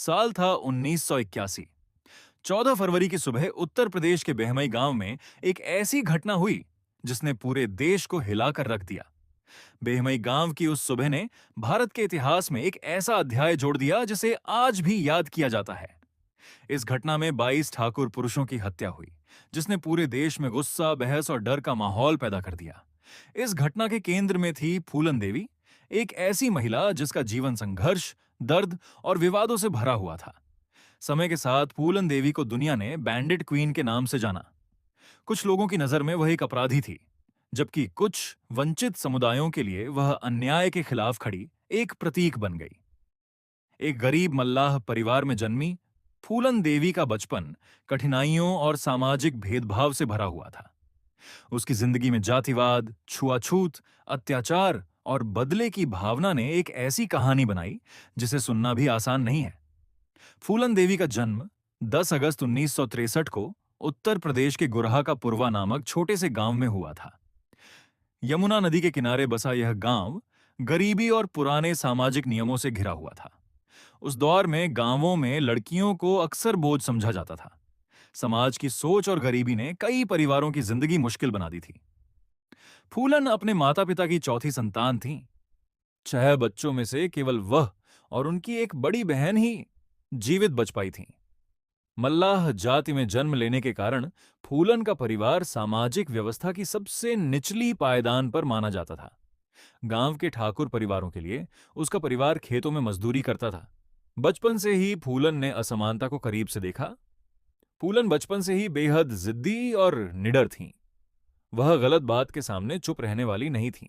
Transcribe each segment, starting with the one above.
साल था 1981। 14 फरवरी की सुबह उत्तर प्रदेश के बेहमई गांव में एक ऐसी घटना हुई जिसने पूरे देश को हिलाकर रख दिया। बेहमई गांव की उस सुबह ने भारत के इतिहास में एक ऐसा अध्याय जोड़ दिया जिसे आज भी याद किया जाता है। इस घटना में 22 ठाकुर पुरुषों की हत्या हुई, जिसने पूरे देश में गुस्सा, बहस और डर का माहौल पैदा कर दिया। इस घटना के केंद्र में थी फूलन देवी, एक ऐसी महिला जिसका जीवन संघर्ष, दर्द और विवादों से भरा हुआ था। समय के साथ फूलन देवी को दुनिया ने बैंडिट क्वीन के नाम से जाना। कुछ लोगों की नजर में वह एक अपराधी थी, जबकि कुछ वंचित समुदायों के लिए वह अन्याय के खिलाफ खड़ी एक प्रतीक बन गई। एक गरीब मल्लाह परिवार में जन्मी फूलन देवी का बचपन कठिनाइयों और सामाजिक भेदभाव से भरा हुआ था। उसकी जिंदगी में जातिवाद, छुआछूत, अत्याचार और बदले की भावना ने एक ऐसी कहानी बनाई जिसे सुनना भी आसान नहीं है। फूलन देवी का जन्म 10 अगस्त 1963 को उत्तर प्रदेश के गुरहा का पुरवा नामक छोटे से गांव में हुआ था। यमुना नदी के किनारे बसा यह गांव गरीबी और पुराने सामाजिक नियमों से घिरा हुआ था। उस दौर में गांवों में लड़कियों को अक्सर बोझ समझा जाता था। समाज की सोच और गरीबी ने कई परिवारों की जिंदगी मुश्किल बना दी थी। फूलन अपने माता पिता की चौथी संतान थीं। 6 बच्चों में से केवल वह और उनकी एक बड़ी बहन ही जीवित बच पाई थीं। मल्लाह जाति में जन्म लेने के कारण फूलन का परिवार सामाजिक व्यवस्था की सबसे निचली पायदान पर माना जाता था। गांव के ठाकुर परिवारों के लिए उसका परिवार खेतों में मजदूरी करता था। बचपन से ही फूलन ने असमानता को करीब से देखा। फूलन बचपन से ही बेहद जिद्दी और निडर थीं। वह गलत बात के सामने चुप रहने वाली नहीं थीं।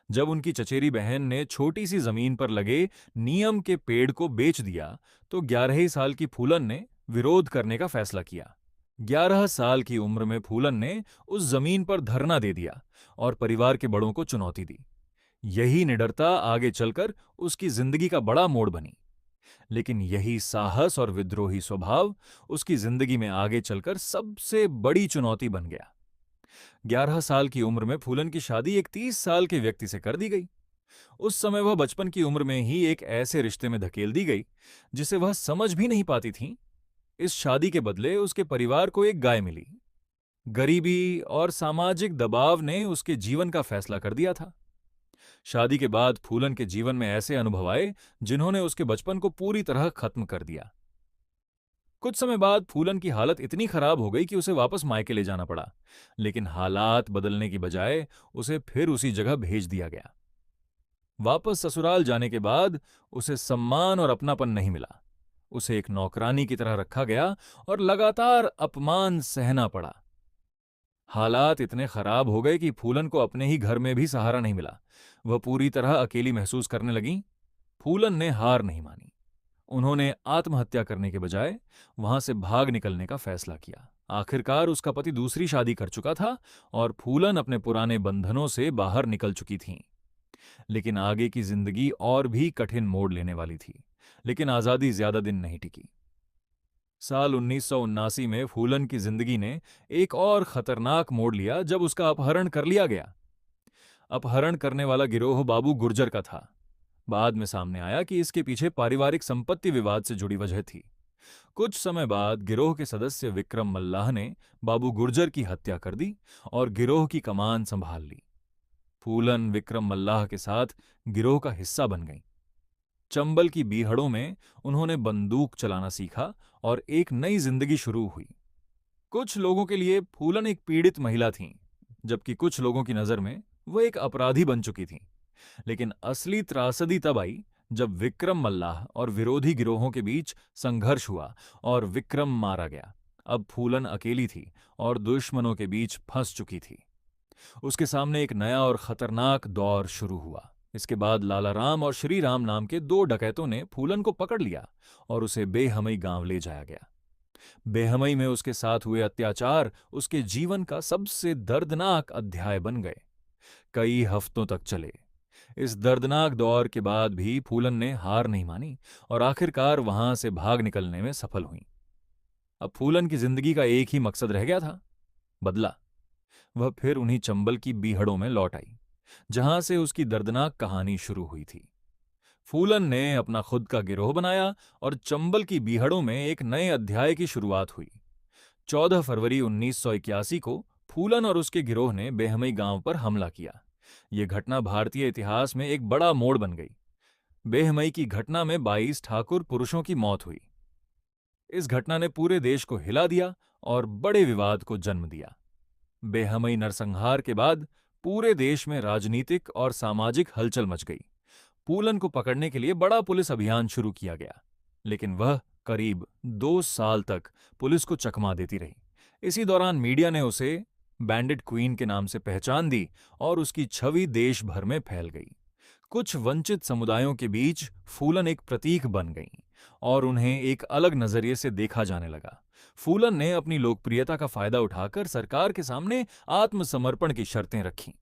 जब उनकी चचेरी बहन ने छोटी सी जमीन पर लगे नीम के पेड़ को बेच दिया, तो 11 ही साल की फूलन ने विरोध करने का फैसला किया। 11 साल की उम्र में फूलन ने उस जमीन पर धरना दे दिया और परिवार के बड़ों को चुनौती दी। यही निडरता आगे चलकर उसकी जिंदगी का बड़ा मोड़ बनी। लेकिन यही साहस और विद्रोही स्वभाव उसकी जिंदगी में आगे चलकर सबसे बड़ी चुनौती बन गया। 11 साल की उम्र में फूलन की शादी एक 30 साल के व्यक्ति से कर दी गई। उस समय वह बचपन की उम्र में ही एक ऐसे रिश्ते में धकेल दी गई जिसे वह समझ भी नहीं पाती थी। इस शादी के बदले उसके परिवार को एक गाय मिली। गरीबी और सामाजिक दबाव ने उसके जीवन का फैसला कर दिया था। शादी के बाद फूलन के जीवन में ऐसे अनुभव आए जिन्होंने उसके बचपन को पूरी तरह खत्म कर दिया। कुछ समय बाद फूलन की हालत इतनी खराब हो गई कि उसे वापस मायके ले जाना पड़ा, लेकिन हालात बदलने की बजाय उसे फिर उसी जगह भेज दिया गया। वापस ससुराल जाने के बाद उसे सम्मान और अपनापन नहीं मिला। उसे एक नौकरानी की तरह रखा गया और लगातार अपमान सहना पड़ा। हालात इतने खराब हो गए कि फूलन को अपने ही घर में भी सहारा नहीं मिला। वह पूरी तरह अकेली महसूस करने लगी। फूलन ने हार नहीं मानी। उन्होंने आत्महत्या करने के बजाय वहां से भाग निकलने का फैसला किया। आखिरकार उसका पति दूसरी शादी कर चुका था और फूलन अपने पुराने बंधनों से बाहर निकल चुकी थीं। लेकिन आगे की जिंदगी और भी कठिन मोड़ लेने वाली थी। लेकिन आजादी ज्यादा दिन नहीं टिकी। साल 1979 में फूलन की जिंदगी ने एक और खतरनाक मोड़ लिया जब उसका अपहरण कर लिया गया। अपहरण करने वाला गिरोह बाबू गुर्जर का था। बाद में सामने आया कि इसके पीछे पारिवारिक संपत्ति विवाद से जुड़ी वजह थी। कुछ समय बाद गिरोह के सदस्य विक्रम मल्लाह ने बाबू गुर्जर की हत्या कर दी और गिरोह की कमान संभाल ली। फूलन विक्रम मल्लाह के साथ गिरोह का हिस्सा बन गईं। चंबल की बीहड़ों में उन्होंने बंदूक चलाना सीखा और एक नई जिंदगी शुरू हुई। कुछ लोगों के लिए फूलन एक पीड़ित महिला थीं, जबकि कुछ लोगों की नजर में वह एक अपराधी बन चुकी थीं। लेकिन असली त्रासदी तब आई जब विक्रम मल्लाह और विरोधी गिरोहों के बीच संघर्ष हुआ और विक्रम मारा गया। अब फूलन अकेली थी और दुश्मनों के बीच फंस चुकी थी। उसके सामने एक नया और खतरनाक दौर शुरू हुआ। इसके बाद लाला राम और श्री राम नाम के 2 डकैतों ने फूलन को पकड़ लिया और उसे बेहमई गांव ले जाया गया। बेहमई में उसके साथ हुए अत्याचार उसके जीवन का सबसे दर्दनाक अध्याय बन गए। कई हफ्तों तक चले। इस दर्दनाक दौर के बाद भी फूलन ने हार नहीं मानी और आखिरकार वहां से भाग निकलने में सफल हुई। अब फूलन की जिंदगी का एक ही मकसद रह गया था, बदला। वह फिर उन्हीं चंबल की बीहड़ों में लौट आई, जहां से उसकी दर्दनाक कहानी शुरू हुई थी। फूलन ने अपना खुद का गिरोह बनाया और चंबल की बीहड़ों में एक नए अध्याय की शुरुआत हुई। 14 फरवरी 1981 को फूलन और उसके गिरोह ने बेहमई गांव पर हमला किया। यह घटना भारतीय इतिहास में एक बड़ा मोड़ बन गई। बेहमई की घटना में 22 ठाकुर पुरुषों की मौत हुई। इस घटना ने पूरे देश को हिला दिया और बड़े विवाद को जन्म दिया। बेहमई नरसंहार के बाद पूरे देश में राजनीतिक और सामाजिक हलचल मच गई। फूलन को पकड़ने के लिए बड़ा पुलिस अभियान शुरू किया गया, लेकिन वह करीब 2 साल तक पुलिस को चकमा देती रही। इसी दौरान मीडिया ने उसे बैंडिट क्वीन के नाम से पहचान दी और उसकी छवि देश भर में फैल गई। कुछ वंचित समुदायों के बीच फूलन एक प्रतीक बन गई और उन्हें एक अलग नजरिए से देखा जाने लगा। फूलन ने अपनी लोकप्रियता का फायदा उठाकर सरकार के सामने आत्मसमर्पण की शर्तें रखीं।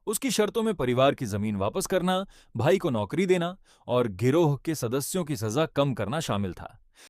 उसकी शर्तों में परिवार की जमीन वापस करना, भाई को नौकरी देना और गिरोह के सदस्यों की सजा कम करना शामिल था।